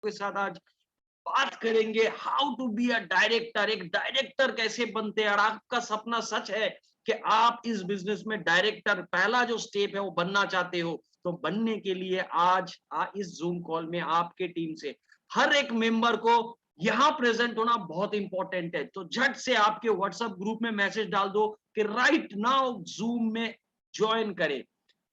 के साथ आज बात करेंगे how to be a director. एक डायरेक्टर कैसे बनते हैं, और आपका सपना सच है कि आप इस बिजनेस में डायरेक्टर पहला जो स्टेप है वो बनना चाहते हो, तो बनने के लिए आज इस जूम कॉल में आपके टीम से हर एक मेंबर को यहां प्रेजेंट होना बहुत इंपॉर्टेंट है। तो झट से आपके व्हाट्सएप ग्रुप में मैसेज डाल दो कि राइट नाउ जूम में ज्वाइन करें।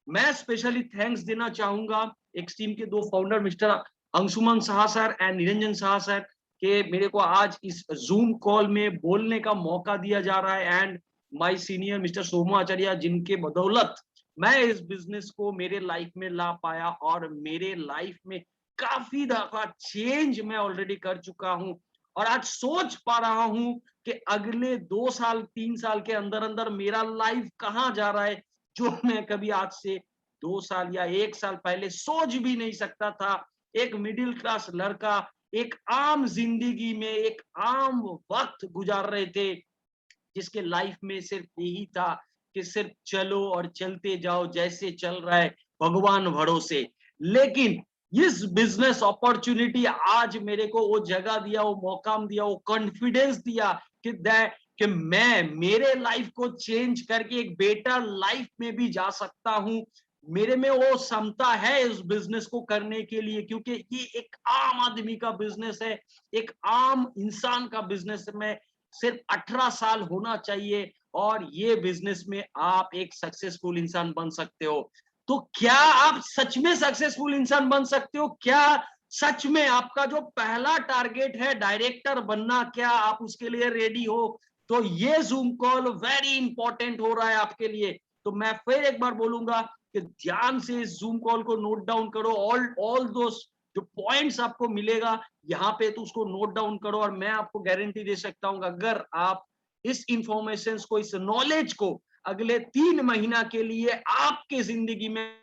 मैं स्पेशली थैंक्स देना चाहूंगा एक टीम के दो founder mister Anshuman Shah sir and Niranjan Shah sir के मेरे को आज इस जूम कॉल में बोलने का मौका दिया जा रहा है, and my senior mister Somu Acharya जिनके बदौलत मैं इस बिजनेस को मेरे लाइफ में ला पाया और मेरे लाइफ में काफी दफा चेंज मैं ऑलरेडी कर चुका हूं। और आज सोच पा रहा हूं कि अगले 2 साल 3 साल के अंदर अंदर मेरा लाइफ कहाँ जा रहा है, जो मैं कभी आज से 2 साल या 1 साल पहले सोच भी नहीं सकता था। एक मिडिल क्लास लड़का एक आम जिंदगी में एक आम वक्त गुजार रहे थे, जिसके लाइफ में सिर्फ यही था कि सिर्फ चलो और चलते जाओ, जैसे चल रहा है भगवान भरोसे। लेकिन इस बिजनेस अपॉर्चुनिटी आज मेरे को वो जगह दिया, वो मौका दिया, वो कॉन्फिडेंस दिया कि मैं मेरे लाइफ को चेंज करके एक बेटर लाइफ में भी जा सकता हूं। मेरे में वो क्षमता है इस बिजनेस को करने के लिए, क्योंकि ये एक आम आदमी का बिजनेस है, एक आम इंसान का बिजनेस में सिर्फ 18 साल होना चाहिए और ये बिजनेस में आप एक सक्सेसफुल इंसान बन सकते हो। तो क्या आप सच में सक्सेसफुल इंसान बन सकते हो? क्या सच में आपका जो पहला टारगेट है डायरेक्टर बनना, क्या आप उसके लिए रेडी हो? तो ये जूम कॉल वेरी इंपॉर्टेंट हो रहा है आपके लिए। तो मैं फिर एक बार बोलूंगा कि ध्यान से इस जूम कॉल को नोट डाउन करो। ऑल दो जो पॉइंट्स आपको मिलेगा यहाँ पे, तो उसको नोट डाउन करो। और मैं आपको गारंटी दे सकता हूँ अगर आप इस इंफॉर्मेशन को, इस नॉलेज को अगले 3 महीना के लिए आपके जिंदगी में,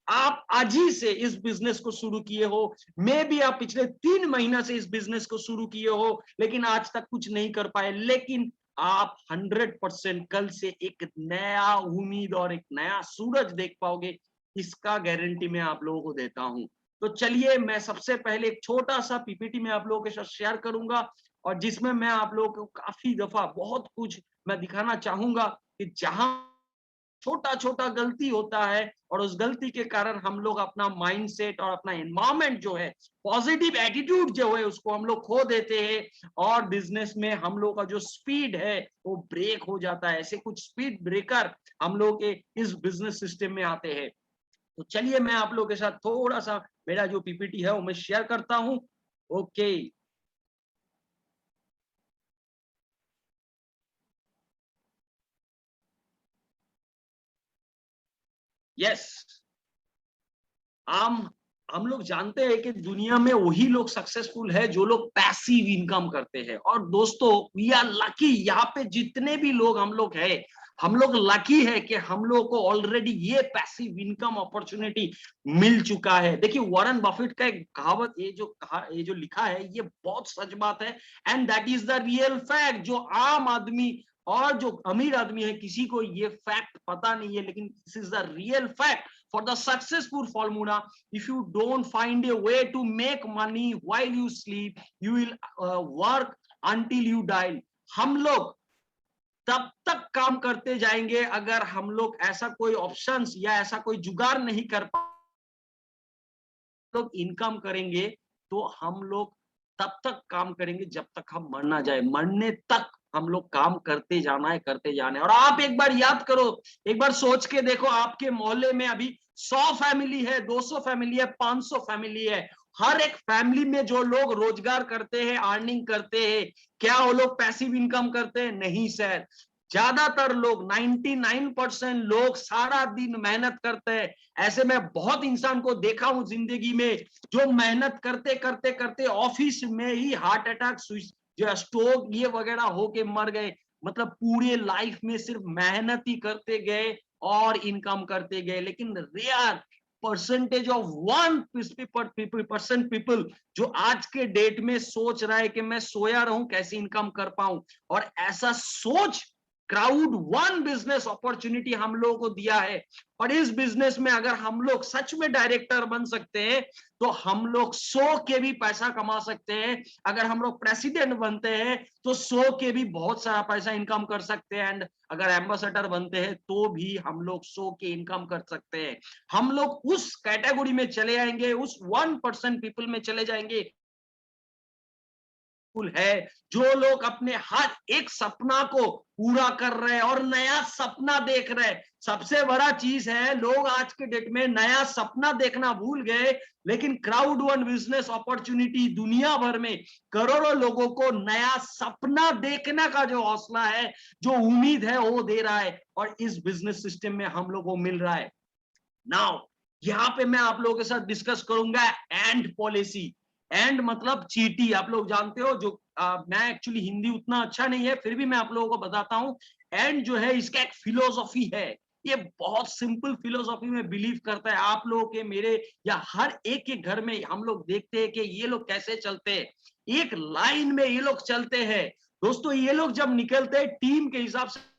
आप आज ही से इस बिजनेस को शुरू किए हो, मे भी आप पिछले 3 महीना से इस बिजनेस को शुरू किए हो लेकिन आज तक कुछ नहीं कर पाए, लेकिन आप 100% कल से एक नया उम्मीद और एक नया सूरज देख पाओगे, इसका गारंटी मैं आप लोगों को देता हूं। तो चलिए, मैं सबसे पहले एक छोटा सा पीपीटी में आप लोगों के साथ शेयर करूंगा, और जिसमें मैं आप लोगों को काफी दफा बहुत कुछ मैं दिखाना चाहूंगा कि जहां छोटा छोटा गलती होता है और उस गलती के कारण हम लोग अपना माइंडसेट और अपना एनवायरमेंट जो है, पॉजिटिव एटीट्यूड जो है, उसको हम लोग खो देते हैं और बिजनेस में हम लोग का जो स्पीड है वो ब्रेक हो जाता है। ऐसे कुछ स्पीड ब्रेकर हम लोग के इस बिजनेस सिस्टम में आते हैं। तो चलिए, मैं आप लोगों के साथ थोड़ा सा मेरा जो पीपीटी है वो मैं शेयर करता हूं। Okay, yes. हम हम लोग जानते हैं कि दुनिया में वही लोग सक्सेसफुल है जो लोग पैसिव इनकम करते हैं। और दोस्तों, वी आर लकी, यहाँ पे जितने भी लोग हम लोग हैं, हम लोग लकी है कि हम लोग को ऑलरेडी ये पैसिव इनकम अपॉर्चुनिटी मिल चुका है। देखिए, वॉरेन बफेट का एक कहावत, ये जो लिखा है ये बहुत सच बात है, and that is the real fact. जो आम आदमी और जो अमीर आदमी है, किसी को ये फैक्ट पता नहीं है, लेकिन this is the real fact. For the successful formula, if you don't find a way to make money while you sleep, you will work until you die. हम लोग तब तक काम करते जाएंगे अगर हम लोग ऐसा कोई ऑप्शंस या ऐसा कोई जुगाड़ नहीं कर पा लोग इनकम करेंगे, तो हम लोग तब तक काम करेंगे जब तक हम मर ना जाए। मरने तक हम लोग काम करते जाना है, करते जाना है। और आप एक बार याद करो, एक बार सोच के देखो, आपके मोहल्ले में अभी 100 फैमिली है, 200 फैमिली है, 500 फैमिली है। हर एक फैमिली में जो लोग रोजगार करते हैं, अर्निंग करते हैं, क्या वो लोग पैसिव इनकम करते हैं? नहीं सर। ज्यादातर लोग 99% लोग सारा दिन मेहनत करते हैं। ऐसे में बहुत इंसान को देखा हूं जिंदगी में, जो मेहनत करते करते करते ऑफिस में ही हार्ट अटैक, जो स्ट्रोक ये वगैरह होके मर गए। मतलब पूरे लाइफ में सिर्फ मेहनत ही करते गए और इनकम करते गए। लेकिन रेयर परसेंटेज ऑफ 1% पीपल जो आज के डेट में सोच रहा है कि मैं सोया रहूं, कैसे इनकम कर पाऊं। और ऐसा सोच क्राउड वन बिजनेस अपॉर्चुनिटी हम लोगों को दिया है, और इस बिजनेस में अगर हम लोग सच में डायरेक्टर बन सकते हैं तो हम लोग 100 के भी पैसा कमा सकते हैं। अगर हम लोग प्रेसिडेंट बनते हैं तो 100 के भी बहुत सारा पैसा इनकम कर सकते हैं, एंड अगर एम्बेसडर बनते हैं तो भी हम लोग 100 के इनकम कर सकते हैं। हम लोग उस कैटेगरी में चले आएंगे, उस 1% पीपल में चले जाएंगे है जो लोग अपने हर एक सपना को पूरा कर रहे हैं और नया सपना देख रहे हैं। सबसे बड़ा चीज है, लोग आज के डेट में नया सपना देखना भूल गए, लेकिन क्राउड वन बिजनेस अपॉर्चुनिटी दुनिया भर में करोड़ों लोगों को नया सपना देखने का जो हौसला है, जो उम्मीद है, वो दे रहा है, और इस बिजनेस सिस्टम में हम लोगों को मिल रहा है। नाउ यहाँ पे मैं आप लोगों के साथ डिस्कस करूंगा एंड पॉलिसी। एंड मतलब चीटी, आप लोग जानते हो, जो मैं एक्चुअली हिंदी उतना अच्छा नहीं है, फिर भी मैं आप लोगों को बताता हूँ। एंड जो है इसका एक फिलोसॉफी है, ये बहुत सिंपल फिलोसॉफी में बिलीव करता है। आप लोगों के, मेरे या हर एक के घर में हम लोग देखते हैं कि ये लोग कैसे चलते हैं, एक लाइन में ये लोग चलते हैं। दोस्तों ये लोग जब निकलते हैं टीम के हिसाब से,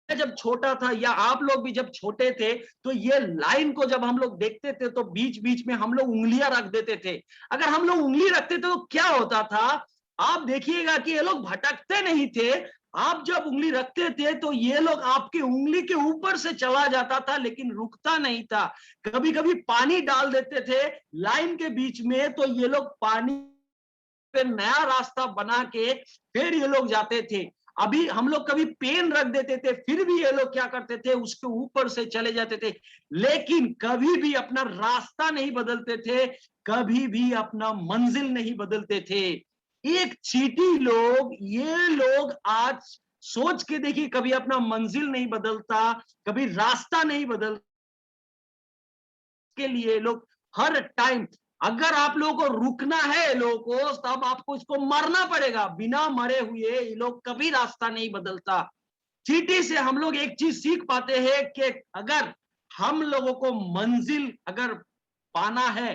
जब छोटा था या आप लोग भी जब छोटे थे तो ये लाइन को जब हम लोग देखते थे तो बीच बीच में हम लोग उंगलियां रख देते थे। अगर हम लोग उंगली रखते थे तो क्या होता था, आप देखिएगा कि ये लोग भटकते नहीं थे। आप जब उंगली रखते थे तो ये लोग आपकी उंगली के ऊपर से चला जाता था, लेकिन रुकता नहीं था। कभी कभी पानी डाल देते थे लाइन के बीच में तो ये लोग पानी पे नया रास्ता बना के फिर ये लोग जाते थे। अभी हम लोग कभी पेन रख देते थे, फिर भी ये लोग क्या करते थे, उसके ऊपर से चले जाते थे, लेकिन कभी भी अपना रास्ता नहीं बदलते थे, कभी भी अपना मंजिल नहीं बदलते थे। एक चीटी लोग, ये लोग आज सोच के देखिए, कभी अपना मंजिल नहीं बदलता, कभी रास्ता नहीं बदलता, के लिए लोग हर टाइम, अगर आप लोगों को रुकना है लोगों को, तब आपको इसको मरना पड़ेगा। बिना मरे हुए ये लोग कभी रास्ता नहीं बदलता। चींटी से हम लोग एक चीज सीख पाते हैं कि अगर हम लोगों को मंजिल अगर पाना है,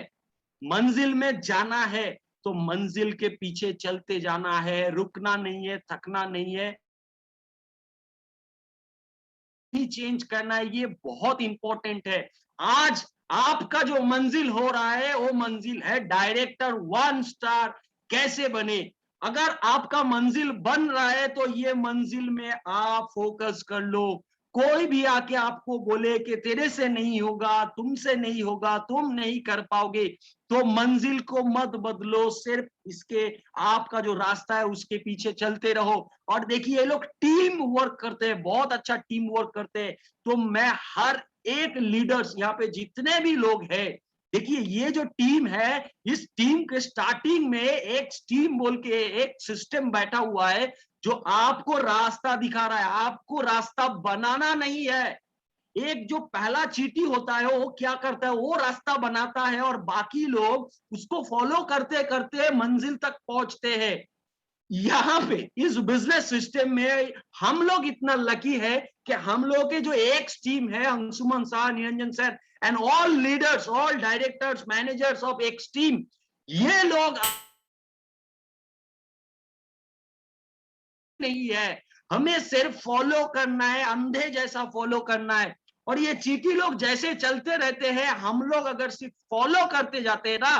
मंजिल में जाना है, तो मंजिल के पीछे चलते जाना है, रुकना नहीं है, थकना नहीं है, चेंज करना है। ये बहुत इंपॉर्टेंट है। आज आपका जो मंजिल हो रहा है वो मंजिल है डायरेक्टर 1 स्टार कैसे बने। अगर आपका मंजिल बन रहा है तो ये मंजिल में आप फोकस कर लो। कोई भी आके आपको बोले कि तेरे से नहीं होगा, तुमसे नहीं होगा, तुम नहीं कर पाओगे, तो मंजिल को मत बदलो, सिर्फ इसके आपका जो रास्ता है उसके पीछे चलते रहो। और देखिए ये लोग टीम वर्क करते हैं, बहुत अच्छा टीम वर्क करते हैं। तो मैं हर एक लीडर्स, यहाँ पे जितने भी लोग हैं, देखिए ये जो टीम है, इस टीम के स्टार्टिंग में एक टीम बोल के एक सिस्टम बैठा हुआ है जो आपको रास्ता दिखा रहा है, आपको रास्ता बनाना नहीं है। एक जो पहला चीटी होता है वो क्या करता है, वो रास्ता बनाता है और बाकी लोग उसको फॉलो करते करते मंजिल तक पहुंचते हैं। यहाँ पे इस बिजनेस सिस्टम में हम लोग इतना लकी है कि हम लोग के जो एक टीम है, Anshuman Shah, Niranjan sir and all leaders, all directors, managers of एक टीम, ये लोग नहीं है, हमें सिर्फ फॉलो करना है, अंधे जैसा फॉलो करना है। और ये चीटी लोग जैसे चलते रहते हैं, हम लोग अगर सिर्फ फॉलो करते जाते हैं ना,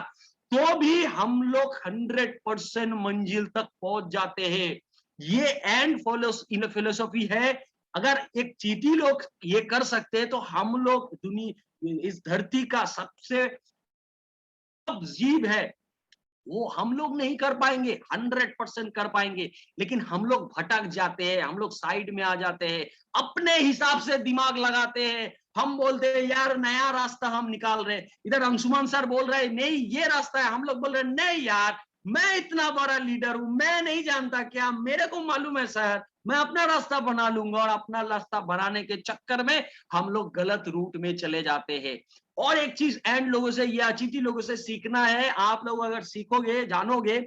तो भी हम लोग 100% मंजिल तक पहुंच जाते हैं। ये एंड फॉलो इन फिलोसॉफी है। अगर एक चीटी लोग ये कर सकते हैं तो हम लोग दुनिया, इस धरती का सबसे जीव है, वो हम लोग नहीं कर पाएंगे, 100% कर पाएंगे, लेकिन हम लोग भटक जाते हैं, हम लोग साइड में आ जाते हैं, अपने हिसाब से दिमाग लगाते हैं। हम बोलते हैं यार नया रास्ता हम निकाल रहे हैं, इधर अंशुमान सर बोल रहे हैं नहीं ये रास्ता है, हम लोग बोल रहे हैं नहीं यार मैं इतना बड़ा लीडर हूं, मैं नहीं जानता क्या, मेरे को मालूम है सर, मैं अपना रास्ता बना लूंगा। और अपना रास्ता बनाने के चक्कर में हम लोग गलत रूट में चले जाते हैं। और एक चीज एंड लोगों से या चीटी लोगों से सीखना है, आप लोग अगर सीखोगे, जानोगे,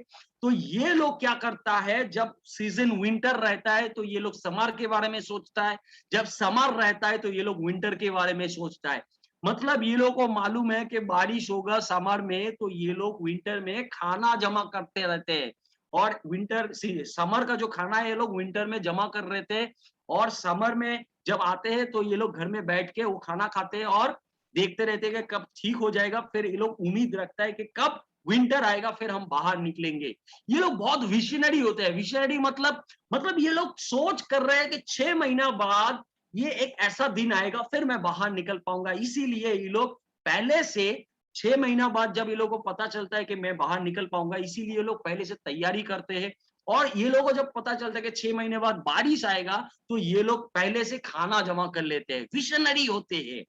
तो ये लोग क्या करता है, जब सीजन विंटर रहता है तो ये लोग समर के बारे में सोचता है, जब समर रहता है तो ये लोग विंटर के बारे में सोचता है। मतलब ये लोग को मालूम है कि बारिश होगा समर में, तो ये लोग विंटर में खाना जमा करते रहते हैं। और विंटर समर का जो खाना है ये लोग विंटर में जमा कर रहे थे, और समर में जब आते हैं तो ये लोग घर में बैठ के वो खाना खाते हैं और देखते रहते हैं कि कब ठीक हो जाएगा। फिर ये लोग उम्मीद रखता है कि कब विंटर आएगा फिर हम बाहर निकलेंगे। ये लोग बहुत विशनरी होते हैं। विशनरी मतलब ये लोग सोच कर रहे हैं कि 6 महीना बाद ये एक ऐसा दिन आएगा फिर मैं बाहर निकल पाऊंगा। इसीलिए ये लोग पहले से 6 महीना बाद जब ये लोगों को पता चलता है कि मैं बाहर निकल पाऊंगा, इसीलिए ये लोग पहले से तैयारी करते हैं। और ये लोगों को जब पता चलता है कि 6 महीने बाद बारिश आएगा तो ये लोग पहले से खाना जमा कर लेते हैं। विशनरी होते हैं।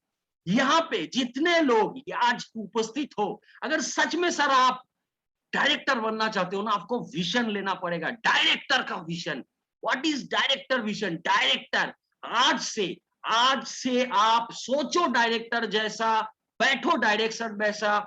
यहाँ पे जितने लोग आज उपस्थित हो, अगर सच में सर आप डायरेक्टर बनना चाहते हो ना, आपको विजन लेना पड़ेगा, डायरेक्टर का vision. What is director vision? Director आज से आप सोचो डायरेक्टर जैसा, बैठो डायरेक्टर जैसा,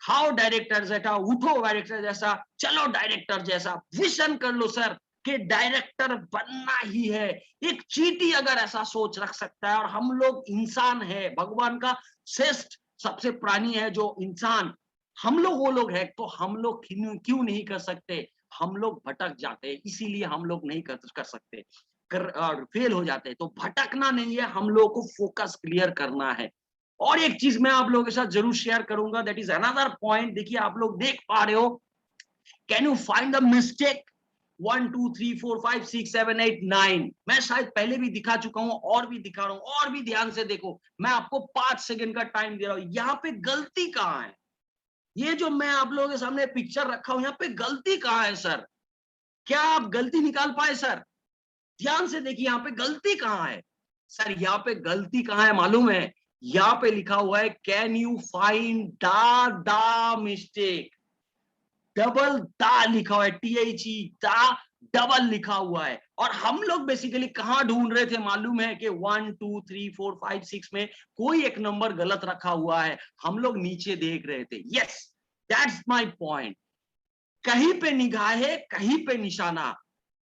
खाओ डायरेक्टर जैसा, उठो डायरेक्टर जैसा, चलो डायरेक्टर जैसा। विजन कर लो सर कि डायरेक्टर बनना ही है। एक चींटी अगर ऐसा सोच रख सकता है, और हम लोग इंसान है, भगवान का श्रेष्ठ सबसे प्राणी है जो इंसान, हम लोग वो लोग हैं, तो हम लोग क्यों नहीं कर सकते? हम लोग भटक जाते हैं, इसीलिए हम लोग नहीं कर सकते, फेल हो जाते हैं। तो भटकना नहीं है, हम लोगों को फोकस क्लियर करना है। और एक चीज मैं आप लोगों के साथ जरूर शेयर करूंगा, दैट इज अनदर पॉइंट। देखिए आप लोग देख पा रहे हो, can you find the mistake? 1 2 3 4 5 6 7 8 9, मैं शायद पहले भी दिखा चुका हूं और भी दिखा रहा हूं, और भी ध्यान से देखो। मैं आपको 5 सेकंड का टाइम दे रहा हूं। यहाँ पे गलती कहां है? ये जो मैं आप लोगों के सामने पिक्चर रखा हूं, यहाँ पे गलती कहां है सर? क्या आप गलती निकाल पाए सर? ध्यान से देखिए, यहाँ पे गलती कहां है सर? यहाँ पे गलती कहां है मालूम है? यहाँ पे लिखा हुआ है can you find the mistake. Double दा लिखा हुआ है, THE, दा डबल लिखा हुआ है। और हम लोग बेसिकली कहां ढूंढ रहे थे मालूम है? कि 1 2 3 4 5 6 में कोई एक नंबर गलत रखा हुआ है, हम लोग नीचे देख रहे थे। Yes, that's my point. कहीं पे निगाह है, कहीं पे निशाना।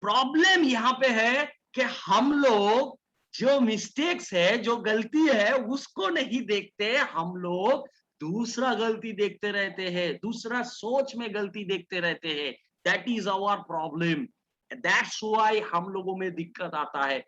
प्रॉब्लम यहाँ पे है कि हम लोग जो मिस्टेक्स है, जो गलती है, उसको नहीं देखते। हम लोग दूसरा गलती देखते रहते हैं, दूसरा सोच में गलती देखते रहते हैं। That is our problem. That's why हम लोगों में दिक्कत आता है।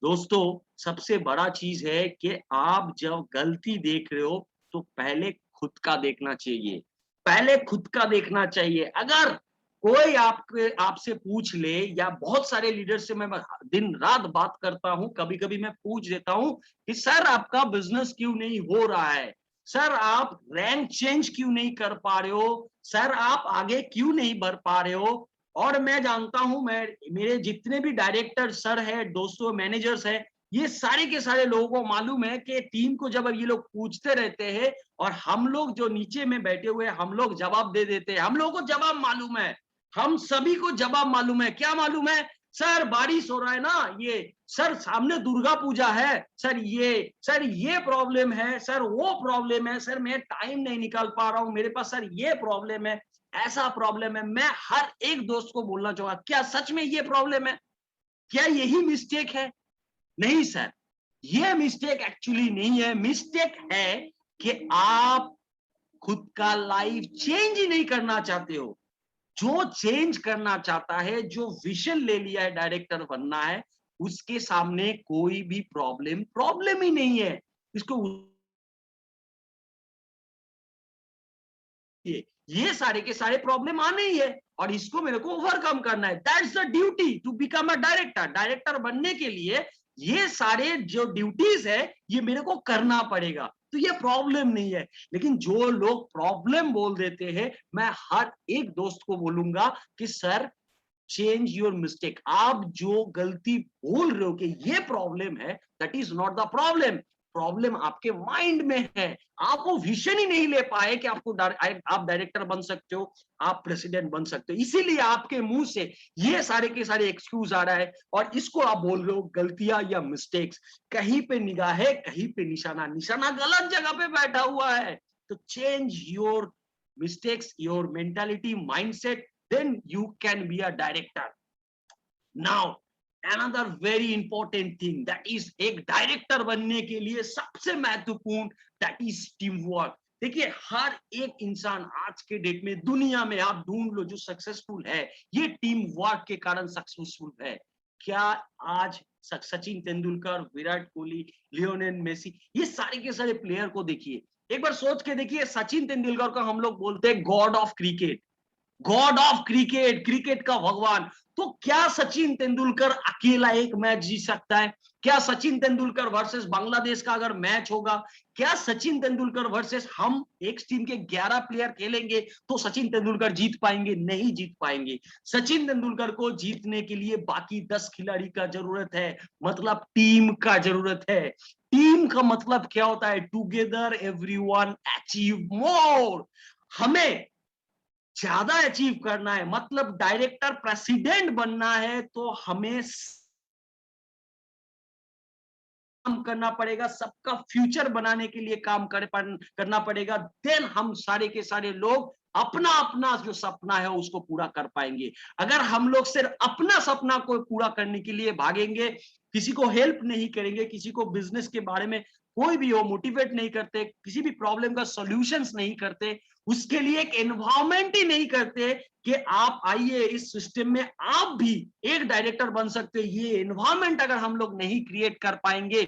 दोस्तों, सबसे बड़ा चीज है कि आप जब गलती देख रहे हो तो पहले खुद का देखना चाहिए। पहले खुद का देखना चाहिए। अगर कोई आपसे पूछ ले, या बहुत सारे लीडर से मैं दिन रात बात करता हूं, कभी कभी मैं पूछ देता हूं कि सर आपका बिजनेस क्यों नहीं हो रहा है? सर आप रैंक चेंज क्यों नहीं कर पा रहे हो? सर आप आगे क्यों नहीं बढ़ पा रहे हो? और मैं जानता हूं, मेरे जितने भी डायरेक्टर सर है, दोस्तों मैनेजर्स है, ये सारे के सारे लोगों को मालूम है कि टीम को जब ये लोग पूछते रहते हैं और हम लोग जो नीचे में बैठे हुए हम लोग जवाब दे देते हैं। हम लोगों को जवाब मालूम है, हम सभी को जवाब मालूम है। क्या मालूम है? सर बारिश हो रहा है ना, ये सर सामने दुर्गा पूजा है, सर ये प्रॉब्लम है, सर वो प्रॉब्लम है, सर मैं टाइम नहीं निकाल पा रहा हूं, मेरे पास सर ये प्रॉब्लम है, ऐसा प्रॉब्लम है। मैं हर एक दोस्त को बोलना चाहूंगा, क्या सच में ये प्रॉब्लम है? क्या यही मिस्टेक है? नहीं सर, ये मिस्टेक एक्चुअली नहीं है। मिस्टेक है कि आप खुद का लाइफ चेंज ही नहीं करना चाहते हो। जो चेंज करना चाहता है, जो विजन ले लिया है डायरेक्टर बनना है, उसके सामने कोई भी प्रॉब्लम ही नहीं है। इसको ये सारे के सारे प्रॉब्लम आने ही है, और इसको मेरे को ओवरकम करना है। That's the duty to become a director. Director बनने के लिए ये सारे जो ड्यूटीज है, ये मेरे को करना पड़ेगा। तो ये प्रॉब्लम नहीं है। लेकिन जो लोग प्रॉब्लम बोल देते हैं, मैं हर एक दोस्त को बोलूंगा कि सर चेंज योर मिस्टेक। आप जो गलती बोल रहे हो कि ये प्रॉब्लम है, that is not the problem. Problem आपके माइंड में है। आप वो विजन ही नहीं ले पाए कि आप डायरेक्टर बन सकते हो, आप प्रेसिडेंट बन सकते हो। इसीलिए आपके मुंह से ये सारे के सारे एक्सक्यूज आ रहा है, और इसको आप बोल रहे हो गलतियां या मिस्टेक्स। कहीं पे निगाह है, कहीं पे निशाना, निशाना गलत जगह पे बैठा हुआ है। तो change your mistakes, your mentality, mindset, then you can be a director. Now another very important thing, that is एक डायरेक्टर बनने के लिए सबसे महत्वपूर्ण, that is टीम वर्क। देखिए हर एक इंसान आज के डेट में दुनिया में आप ढूंढ लो जो सक्सेसफुल है, ये टीम वर्क के कारण सक्सेसफुल है। क्या आज सचिन तेंदुलकर, विराट कोहली, लियोनेल मेसी, ये सारे के सारे प्लेयर को देखिए, एक बार सोच के देखिए, सचिन तेंदुलकर को हम लोग बोलते हैं God of cricket, God of cricket, cricket का भगवान। तो क्या सचिन तेंदुलकर अकेला एक मैच जीत सकता है? क्या सचिन तेंदुलकर वर्सेस बांग्लादेश का अगर मैच होगा, क्या सचिन तेंदुलकर वर्सेस हम एक टीम के 11 प्लेयर खेलेंगे तो सचिन तेंदुलकर जीत पाएंगे? नहीं जीत पाएंगे। सचिन तेंदुलकर को जीतने के लिए बाकी 10 खिलाड़ी का जरूरत है, मतलब टीम का जरूरत है। टीम का मतलब क्या होता है? Together everyone achieve more. हमें ज्यादा अचीव करना है, मतलब डायरेक्टर प्रेसिडेंट बनना है, तो हमें काम करना पड़ेगा, सबका फ्यूचर बनाने के लिए काम करना पड़ेगा। देन हम सारे के सारे लोग अपना अपना जो सपना है उसको पूरा कर पाएंगे। अगर हम लोग सिर्फ अपना सपना को पूरा करने के लिए भागेंगे, किसी को हेल्प नहीं करेंगे, किसी को बिजनेस के बारे में कोई भी हो मोटिवेट नहीं करते, किसी भी प्रॉब्लम का सॉल्यूशंस नहीं करते, उसके लिए एक एनवायरमेंट ही नहीं करते कि आप आइए इस सिस्टम में आप भी एक डायरेक्टर बन सकते हो, ये एनवायरमेंट अगर हम लोग नहीं क्रिएट कर पाएंगे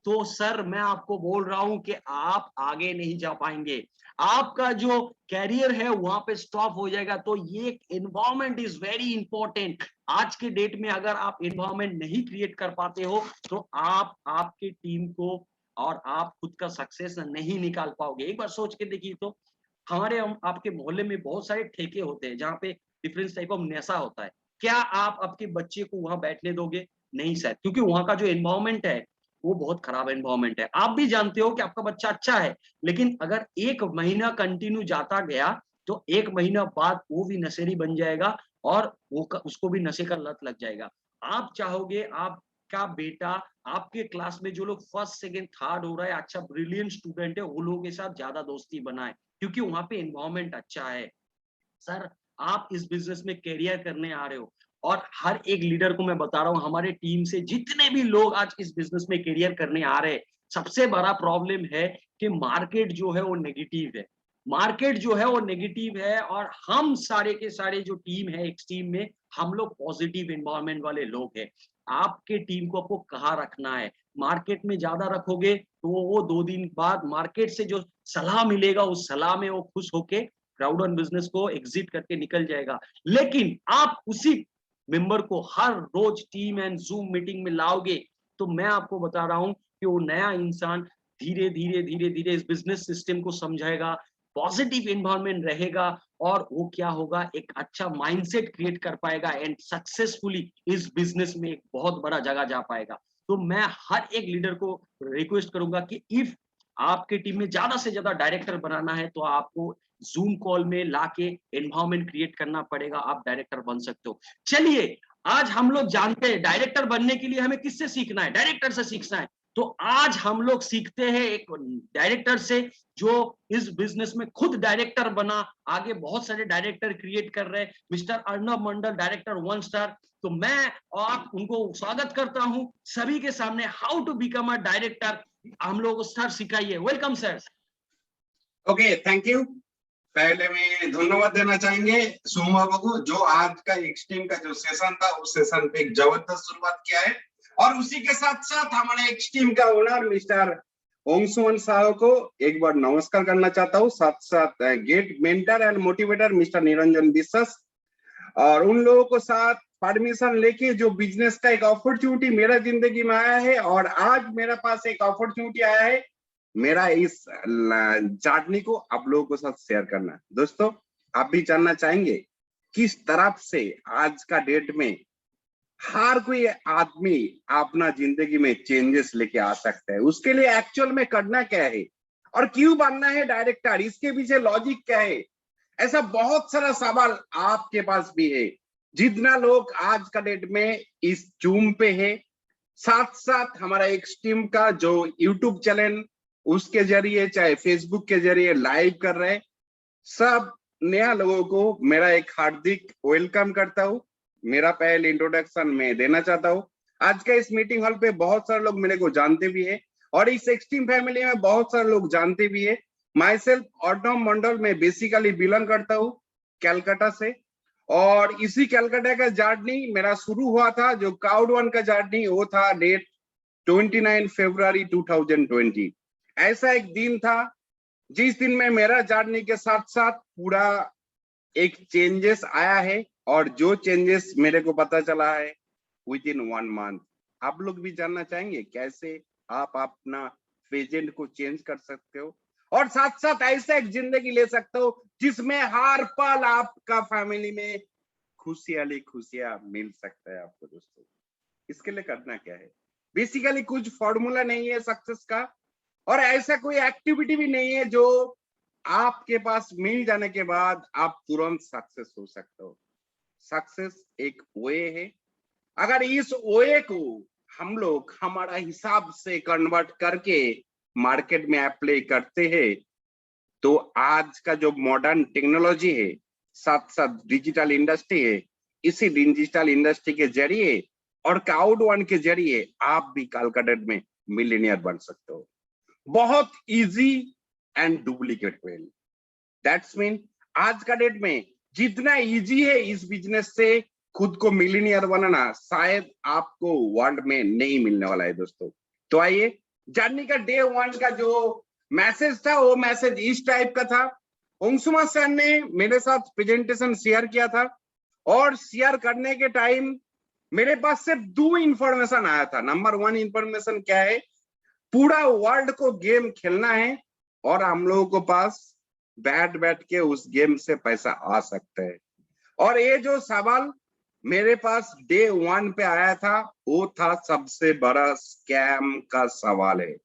तो सर मैं आपको बोल रहा हूं कि आप आगे नहीं जा पाएंगे, आपका जो कैरियर है वहां पे स्टॉप हो जाएगा। तो ये एनवायरमेंट इज वेरी इंपॉर्टेंट। आज के डेट में अगर आप एनवायरमेंट नहीं क्रिएट कर पाते हो तो आप आपकी टीम को और आप खुद का सक्सेस नहीं निकाल पाओगे। एक बार सोच के देखिए तो हमारे हम आपके मोहल्ले में बहुत सारे ठेके होते हैं जहाँ पे डिफरेंट टाइप ऑफ नशा होता है। क्या आप आपके बच्चे को वहां बैठने दोगे? नहीं सर, क्योंकि वहां का जो एनवायरमेंट है वो बहुत खराब एनवायरमेंट है। आप भी जानते हो कि आपका बच्चा अच्छा है, लेकिन अगर 1 महीना कंटिन्यू जाता गया तो 1 महीना बाद वो भी नशेड़ी बन जाएगा और उसको भी नशे का लत लग जाएगा। आप चाहोगे आपका बेटा आपके क्लास में जो लोग फर्स्ट सेकंड थर्ड हो रहा है, अच्छा ब्रिलियंट स्टूडेंट है, वो लोगों के साथ ज्यादा दोस्ती बनाए, क्योंकि वहां पे एनवायरमेंट अच्छा है। सर आप इस बिजनेस में कैरियर करने आ रहे हो, और हर एक लीडर को मैं बता रहा हूं, हमारे टीम से जितने भी लोग आज इस बिजनेस में कैरियर करने आ रहे हैं, सबसे बड़ा प्रॉब्लम है कि मार्केट जो है वो नेगेटिव है। मार्केट जो है वो नेगेटिव है, और हम सारे के सारे जो टीम है, एक टीम में हम लोग पॉजिटिव एनवायरमेंट वाले लोग हैं। आपके टीम को आपको कहाँ रखना है? मार्केट में ज्यादा रखोगे तो वो 2 दिन बाद मार्केट से जो सलाह मिलेगा उस सलाह में वो खुश होके क्राउड ऑन बिजनेस को एग्जिट करके निकल जाएगा। लेकिन आप उसी मेंबर को हर रोज टीम एंड जूम मीटिंग में लाओगे तो मैं आपको बता रहा हूं कि वो नया इंसान धीरे धीरे धीरे धीरे इस बिजनेस सिस्टम को समझाएगा, पॉजिटिव एनवायरनमेंट रहेगा, और वो क्या होगा, एक अच्छा माइंडसेट क्रिएट कर पाएगा एंड सक्सेसफुली इस बिजनेस में एक बहुत बड़ा जगह जा पाएगा। तो मैं हर एक लीडर को रिक्वेस्ट करूंगा कि इफ आपके टीम में ज्यादा से ज्यादा डायरेक्टर बनाना है तो आपको जूम कॉल में लाके एनवायरमेंट क्रिएट करना पड़ेगा, आप डायरेक्टर बन सकते हो। चलिए आज हम लोग जानते हैं डायरेक्टर बनने के लिए हमें किससे सीखना है? डायरेक्टर से सीखना है। तो आज हम लोग सीखते हैं एक डायरेक्टर से जो इस बिजनेस में खुद डायरेक्टर बना, आगे बहुत सारे डायरेक्टर क्रिएट कर रहे हैं, मिस्टर अर्नब मंडल, डायरेक्टर 1 स्टार। तो मैं और आप उनको स्वागत करता हूं सभी के सामने। How to become a director हम लोग को सर सिखाइए। Welcome sir. Okay, thank you. पहले मैं धन्यवाद देना चाहेंगे सोम बाबू को, जो आज का एक्सट्रीम का जो सेशन था उस सेशन पे एक जबरदस्त शुरुआत किया है, और उसी के साथ साथ हमारे एक्सट्रीम का ओनर मिस्टर ओंगसुमन साहब को एक बार नमस्कार करना चाहता हूँ, साथ साथ great mentor and motivator mister Niranjan Vishwas, और उन लोगों को साथ परमिशन लेके जो बिजनेस का एक अपॉर्चुनिटी मेरा जिंदगी में आया है, और आज मेरे पास एक अपॉर्चुनिटी आया है मेरा इस जर्नी को आप लोगों को साथ शेयर करना। दोस्तों, आप भी जानना चाहेंगे किस तरफ से आज का डेट में हर कोई आदमी अपना जिंदगी में चेंजेस लेके आ सकता है, उसके लिए एक्चुअल में करना क्या है और क्यों बनना है डायरेक्टर, इसके पीछे लॉजिक क्या है, ऐसा बहुत सारा सवाल आपके पास भी है। जितना लोग आज का डेट में इस जूम पे है, साथ साथ हमारा एक्सट्रीम का जो यूट्यूब चैनल उसके जरिए चाहे फेसबुक के जरिए लाइव कर रहे हैं, सब नया लोगों को मेरा एक हार्दिक वेलकम करता हूँ। मेरा पहले इंट्रोडक्शन मैं देना चाहता हूँ। आज का इस मीटिंग हॉल पे बहुत सारे लोग मेरे को जानते भी है, और इस एक्सट्रीम फैमिली में बहुत सारे लोग जानते भी है, माई सेल्फ अर्णव मंडल, मैं बेसिकली बिलोंग करता हूँ कैलकाटा से, और इसी कैलकाटा का जर्नी मेरा शुरू हुआ था। जो काउड वन का जर्नी वो था डेट 29 फरवरी 2020। ऐसा एक दिन था जिस दिन में मेरा जर्नी के साथ साथ पूरा एक चेंजेस आया है, और जो चेंजेस मेरे को पता चला है विद इन 1 मंथ। आप लोग भी जानना चाहेंगे कैसे आप अपना पेजेंट को चेंज कर सकते हो, और साथ साथ ऐसा एक जिंदगी ले सकते हो जिसमें हर पल आपका फैमिली में खुशियां मिल सकता है आपको। दोस्तों, इसके लिए करना क्या है? बेसिकली कुछ फॉर्मूला नहीं है सक्सेस का, और ऐसा कोई एक्टिविटी भी नहीं है जो आपके पास मिल जाने के बाद आप तुरंत सक्सेस हो सकते हो। सक्सेस एक वे है। अगर इस वे को हम लोग हमारा हिसाब से कन्वर्ट करके मार्केट में अप्लाई करते हैं, तो आज का जो मॉडर्न टेक्नोलॉजी है, साथ साथ डिजिटल इंडस्ट्री है, इसी डिजिटल इंडस्ट्री के जरिए और काउड वन के जरिए आप भी कल का डेट में मिलियनियर बन सकते हो। बहुत easy and duplicate way. That's mean आज का डेट में जितना इजी है इस बिजनेस से खुद को मिलियनियर बनाना, शायद आपको वर्ल्ड में नहीं मिलने वाला है दोस्तों। तो आइए, जर्नी का डे 1 का जो मैसेज था वो मैसेज इस टाइप का था। ओंगसुमा सर ने मेरे साथ प्रेजेंटेशन शेयर किया था, और शेयर करने के टाइम मेरे पास सिर्फ 2 इंफॉर्मेशन आया था। नंबर 1 इंफॉर्मेशन क्या है? पूरा वर्ल्ड को गेम खेलना है और हम लोगों को पास बैठ के उस गेम से पैसा आ सकता है। और ये जो सवाल मेरे पास डे 1 पे आया था वो था सबसे बड़ा स्कैम का सवाल है।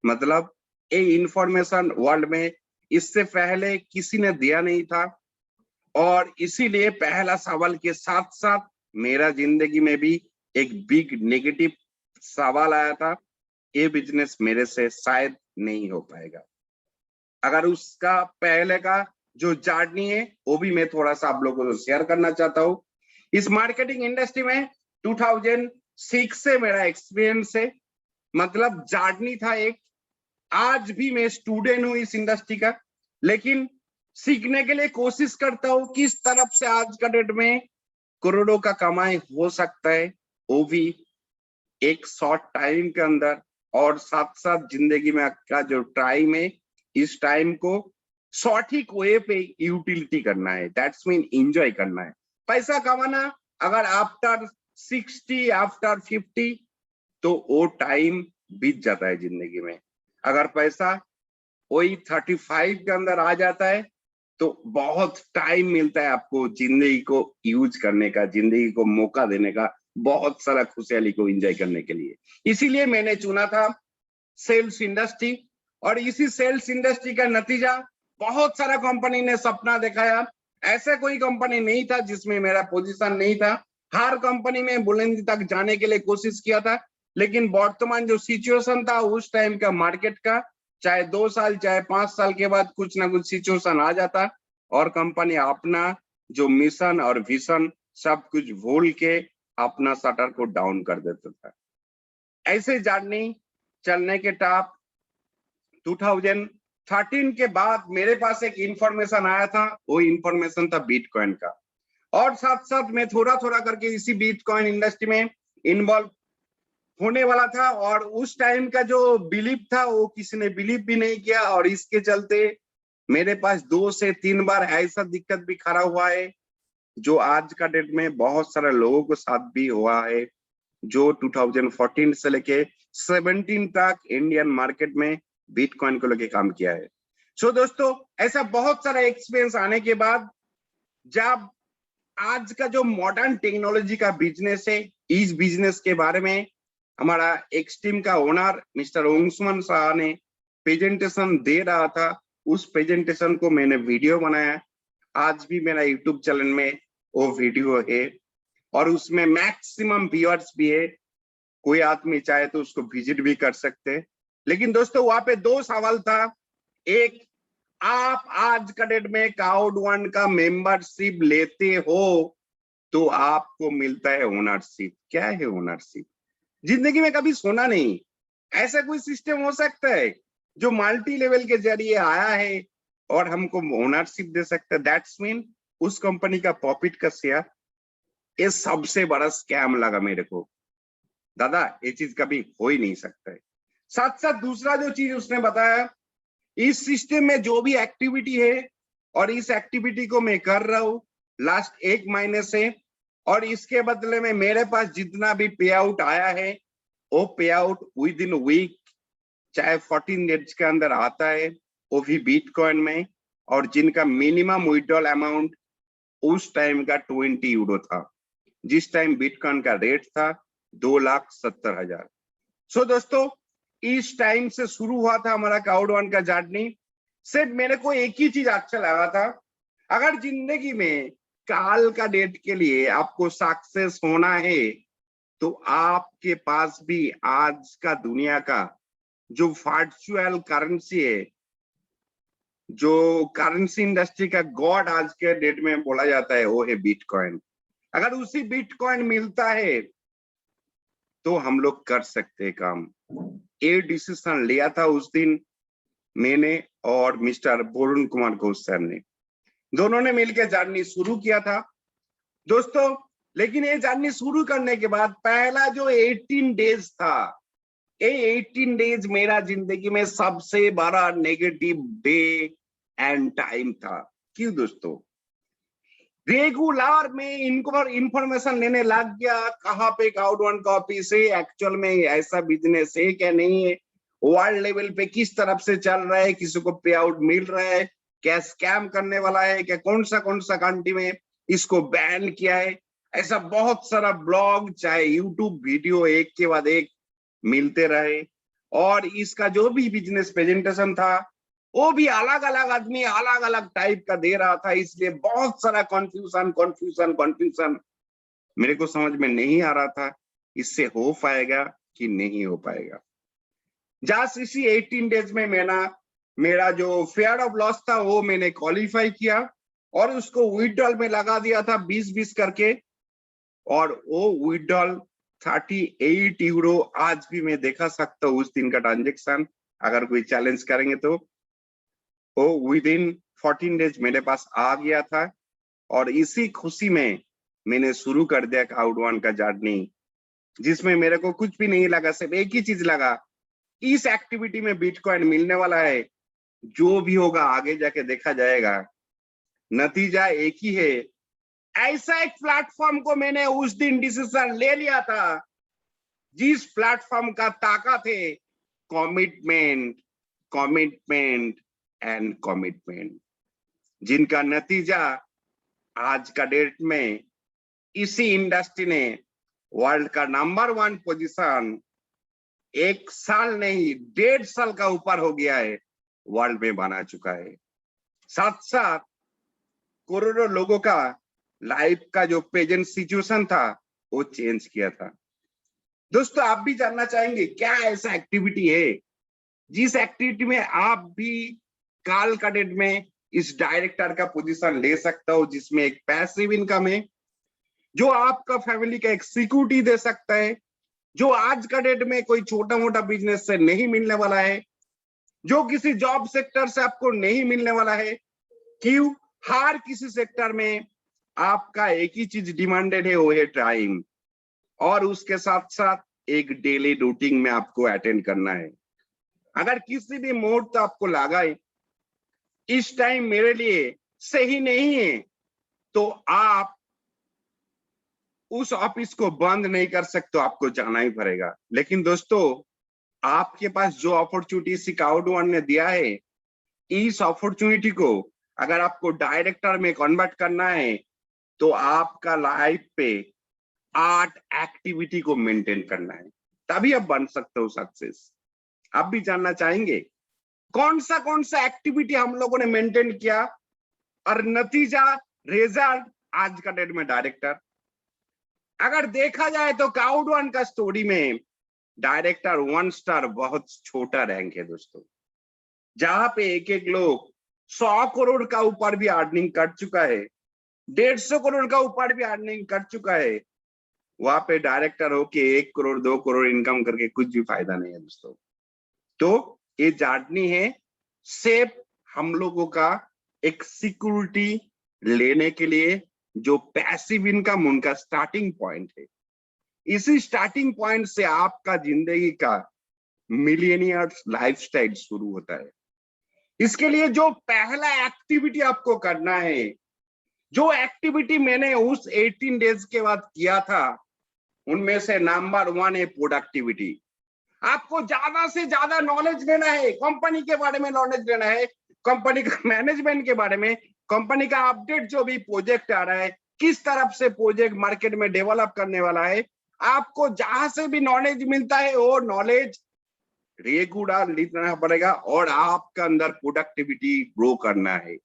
मतलब ये इंफॉर्मेशन वर्ल्ड में इससे पहले किसी ने दिया नहीं था, और इसीलिए पहला सवाल के साथ साथ मेरा जिंदगी में भी एक बिग नेगेटिव सवाल आया था, ये बिजनेस मेरे से शायद नहीं हो पाएगा। अगर उसका पहले का जो जर्नी है वो भी मैं थोड़ा सा आप लोगों को शेयर करना चाहता हूँ। इस मार्केटिंग इंडस्ट्री में 2006 से मेरा एक्सपीरियंस है, मतलब जर्नी था एक। आज भी मैं स्टूडेंट हूँ इस इंडस्ट्री का, लेकिन सीखने के लिए कोशिश करता हूँ किस तरफ से आज का डेट में करोड़ों का कमाई हो सकता है, वो भी एक शॉर्ट टाइम के अंदर। और साथ साथ जिंदगी में का जो टाइम है, इस टाइम को सटीक वे पे यूटिलिटी करना है। दैट्स मीन एंजॉय करना है। पैसा कमाना अगर आफ्टर 60 आफ्टर 50 तो वो टाइम बीत जाता है जिंदगी में। अगर पैसा वही 35 के अंदर आ जाता है तो बहुत टाइम मिलता है आपको जिंदगी को यूज करने का, जिंदगी को मौका देने का, बहुत सारा खुशहाली को एंजॉय करने के लिए। इसीलिए मैंने चुना था सेल्स इंडस्ट्री, और इसी सेल्स इंडस्ट्री का नतीजा बहुत सारा कंपनी ने सपना दिखाया। ऐसा कोई कंपनी नहीं था जिसमें मेरा पोजीशन नहीं था। हर कंपनी में बुलंदी तक जाने के लिए कोशिश किया था, लेकिन वर्तमान जो सिचुएशन था उस टाइम का मार्केट का, चाहे 2 साल चाहे 5 साल के बाद कुछ ना कुछ सिचुएशन आ जाता और कंपनी अपना जो मिशन और विजन सब कुछ भूल के अपना शटर को डाउन कर देता था। ऐसे जर्नी चलने के टॉप 2013 के बाद मेरे पास एक इंफॉर्मेशन आया था, वो इंफॉर्मेशन था बिटकॉइन का। और साथ साथ मैं थोड़ा थोड़ा करके इसी बिटकॉइन इंडस्ट्री में इन्वॉल्व होने वाला था, और उस टाइम का जो बिलीव था वो किसी ने बिलीव भी नहीं किया, और इसके चलते मेरे पास 2 से 3 बार ऐसा दिक्कत भी खड़ा हुआ है जो आज का डेट में बहुत सारे लोगों के साथ भी हुआ है, जो 2014 से लेके 17 तक इंडियन मार्केट में बिटकॉइन को लेके काम किया है। सो दोस्तों, ऐसा बहुत सारा एक्सपीरियंस आने के बाद जब आज का जो मॉडर्न टेक्नोलॉजी का बिजनेस है, इस बिजनेस के बारे में हमारा एक्सट्रीम का ओनर मिस्टर ओंगसुमन शाह ने प्रेजेंटेशन दे रहा था, उस प्रेजेंटेशन को मैंने वीडियो बनाया। आज भी मेरा यूट्यूब चैनल में वो वीडियो है, और उसमें मैक्सिमम व्यूअर्स भी है। कोई आदमी चाहे तो उसको विजिट भी कर सकते हैं। लेकिन दोस्तों, वहां पे 2 सवाल था। एक, आप आज का डेट में काउड वन का मेंबरशिप लेते हो तो आपको मिलता है ओनरशिप। क्या है ओनरशिप? जिंदगी में कभी सुना नहीं, ऐसा कोई सिस्टम हो सकता है? जो मल्टी लेवल के जरिए आया है और हमको ओनरशिप दे सकता है, दैट्स मीन उस कंपनी का प्रॉफिट का शेयर। ये सबसे बड़ा स्कैम लगा मेरे को, दादा ये चीज कभी हो ही नहीं सकता है। साथ साथ दूसरा जो चीज उसने बताया, इस सिस्टम में जो भी एक्टिविटी है और इस एक्टिविटी को मैं कर रहा हूं लास्ट 1 महीने से, और इसके बदले में मेरे पास जितना भी पे आउट आया है वो पे आउट विद इन वीक, चाहे 14 डेज के अंदर आता है, वो भी बिटकॉइन में, और जिनका मिनिमम विड्रॉल अमाउंट उस टाइम का 20 यूरो था, जिस टाइम बिटकॉइन का रेट था 2,70,000। सो दोस्तों, इस टाइम से शुरू हुआ था हमारा क्लाउड वन का जर्नी। सिर्फ मेरे को एक ही चीज अच्छा लगा था, अगर जिंदगी में काल का डेट के लिए आपको सक्सेस होना है तो आपके पास भी आज का दुनिया का जो वर्चुअल करेंसी है, जो करेंसी इंडस्ट्री का गॉड आज के डेट में बोला जाता है, वो है बिटकॉइन। अगर उसी बिटकॉइन मिलता है तो हम लोग कर सकते हैं काम। ये डिसीजन लिया था उस दिन मैंने और मिस्टर वरुण कुमार घोष सर ने, दोनों ने मिलकर जर्नी शुरू किया था दोस्तों। लेकिन ये जर्नी शुरू करने के बाद पहला जो 18 डेज था, ये 18 डेज मेरा जिंदगी में सबसे बड़ा नेगेटिव डे एंड टाइम था। क्यों दोस्तों? रेगुलर में इनको इंफॉर्मेशन लेने लग गया, कहाँ पे क्लाउड वन का ऑफिस है, एक्चुअल में ऐसा बिजनेस है क्या नहीं है, वर्ल्ड लेवल पे किस तरफ से चल रहा है, किसी को पे आउट मिल रहा है क्या, स्कैम करने वाला है क्या, कौन सा कंट्री में इसको बैन किया है, ऐसा बहुत सारा ब्लॉग चाहे यूट्यूब वीडियो एक के बाद एक मिलते रहे। और इसका जो भी बिजनेस प्रेजेंटेशन था वो भी अलग अलग आदमी अलग अलग टाइप का दे रहा था, इसलिए बहुत सारा कंफ्यूजन मेरे को समझ में नहीं आ रहा था इससे हो पाएगा कि नहीं हो पाएगा। जस्ट इसी 18 डेज में मेरा जो फेयर ऑफ लॉस था वो मैंने क्वालिफाई किया और उसको विड्रॉल में लगा दिया था 20-20 करके, और वो विड्रॉल 38 यूरो आज भी मैं देखा सकता हूँ उस दिन का ट्रांजेक्शन। अगर कोई चैलेंज करेंगे तो वो विद इन 14 डेज मेरे पास आ गया था। और इसी खुशी में मैंने शुरू कर दिया क्लाउड वन का जर्नी, जिसमें मेरे को कुछ भी नहीं लगा, सिर्फ एक ही चीज लगा, इस एक्टिविटी में बिटकॉइन मिलने वाला है, जो भी होगा आगे जाके देखा जाएगा, नतीजा एक ही है। ऐसा एक प्लेटफॉर्म को मैंने उस दिन डिसीजन ले लिया था जिस प्लेटफॉर्म का ताकत है कमिटमेंट, कमिटमेंट एंड कमिटमेंट, जिनका नतीजा आज का डेट में इसी इंडस्ट्री ने वर्ल्ड का नंबर 1 पोजीशन 1 साल नहीं 1.5 साल का ऊपर हो गया है, वर्ल्ड में बना चुका है। साथ साथ करोड़ों लोगों का लाइफ का जो प्रेजेंट सिचुएशन था वो चेंज किया था। दोस्तों, आप भी जानना चाहेंगे क्या ऐसा एक्टिविटी है जिस एक्टिविटी में आप भी काल का डेट में इस डायरेक्टर का पोजीशन ले सकता हो, जिसमें एक पैसिव इनकम है, जो आपका फैमिली का एक सिक्योरिटी दे सकता है, जो आज का डेट में कोई छोटा मोटा बिजनेस से नहीं मिलने वाला है, जो किसी जॉब सेक्टर से आपको नहीं मिलने वाला है। क्यों? हर किसी सेक्टर में आपका एक ही चीज डिमांडेड है, वो है टाइम, और उसके साथ साथ एक डेली रूटीन में आपको अटेंड करना है। अगर किसी भी मुहूर्त आपको लगा है इस टाइम मेरे लिए सही नहीं है, तो आप उस ऑफिस को बंद नहीं कर सकते, आपको जाना ही पड़ेगा। लेकिन दोस्तों, आपके पास जो अपॉर्चुनिटी क्लाउड वन ने दिया है, इस अपॉर्चुनिटी को अगर आपको डायरेक्टर में कन्वर्ट करना है तो आपका लाइफ पे 8 एक्टिविटी को मेंटेन करना है, तभी आप बन सकते हो सक्सेस। आप भी जानना चाहेंगे कौन सा एक्टिविटी हम लोगों ने मेंटेन किया और नतीजा रिजल्ट आज का डेट में डायरेक्टर। अगर देखा जाए तो क्लाउड वन का स्टोरी में डायरेक्टर 1 स्टार बहुत छोटा रैंक है दोस्तों, जहां पे एक एक लोग 100 करोड़ का ऊपर भी अर्निंग कर चुका है, 150 करोड़ का ऊपर भी अर्निंग कर चुका है। वहां पे डायरेक्टर हो के 1 करोड़ 2 करोड़ इनकम करके कुछ भी फायदा नहीं है दोस्तों। तो ये जर्नी है सिर्फ हम लोगों का एक सिक्योरिटी लेने के लिए, जो पैसिव इनकम उनका स्टार्टिंग पॉइंट है। इसी स्टार्टिंग पॉइंट से आपका जिंदगी का मिलियनियर्स लाइफस्टाइल शुरू होता है। इसके लिए जो पहला एक्टिविटी आपको करना है, जो एक्टिविटी मैंने उस 18 डेज के बाद किया था, उनमें से नंबर 1 है प्रोडक्टिविटी। आपको ज्यादा से ज्यादा नॉलेज लेना है, कंपनी के बारे में नॉलेज लेना है, कंपनी का मैनेजमेंट के बारे में, कंपनी का अपडेट जो भी प्रोजेक्ट आ रहा है, किस तरफ से प्रोजेक्ट मार्केट में डेवलप करने वाला है, आपको जहां से भी नॉलेज मिलता है वो नॉलेज रेगुलर लेना पड़ेगा और आपका अंदर प्रोडक्टिविटी ग्रो करना है।